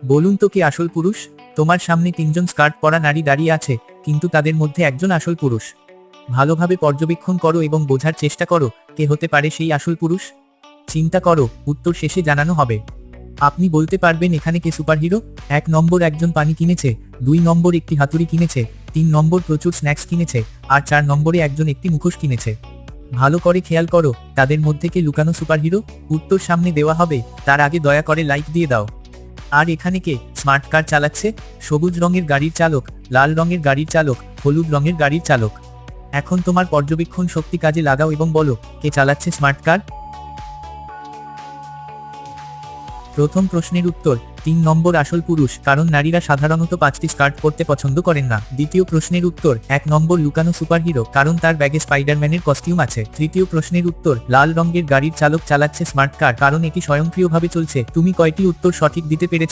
বলুন তো কে আসল পুরুষ? তোমার সামনে তিনজন স্কার্ট পরা নারী দাঁড়িয়ে আছে, কিন্তু তাদের মধ্যে একজন আসল পুরুষ। ভালোভাবে পর্যবেক্ষণ করো এবং বোঝার চেষ্টা করো কে হতে পারে সেই আসল পুরুষ। চিন্তা করো, উত্তর শেষে জানানো হবে। আপনি বলতে পারবেন এখানে কে সুপারহিরো? 1 নম্বর একজন পানি কিনেছে, 2 নম্বর একটি হাতুড়ি কিনেছে, 3 নম্বর প্রচুর স্ন্যাক্স কিনেছে, আর 4 নম্বরে একজন একটি মুখোশ কিনেছে। ভালো করে খেয়াল করো, তাদের মধ্যে কে লুকানো সুপারহিরো? উত্তর সামনে দেওয়া হবে, তার আগে দয়া করে লাইক দিয়ে দাও। আর এখানে কে স্মার্ট কার চালাচ্ছে? সবুজ রঙের গাড়ির চালক, লাল রঙের গাড়ির চালক, হলুদ রঙের গাড়ির চালক। এখন তোমার পর্যবেক্ষণ শক্তি কাজে লাগাও এবং বলো কে চালাচ্ছে স্মার্ট কার। প্রথম প্রশ্নের উত্তর 3 নম্বর আসল পুরুষ, কারণ নারীরা সাধারণত 5টি স্কার্ট পরতে পছন্দ করেন না। দ্বিতীয় প্রশ্নের উত্তর 1 নম্বর লুকানো সুপারহিরো, কারণ তার ব্যাগে স্পাইডারম্যানের কস্টিউম আছে। তৃতীয় প্রশ্নের উত্তর লাল রঙের গাড়ির চালক চালাচ্ছে স্মার্ট কার, কারণ এটি স্বয়ংক্রিয়ভাবে চলছে। তুমি কয়টি উত্তর সঠিক দিতে পেরেছ?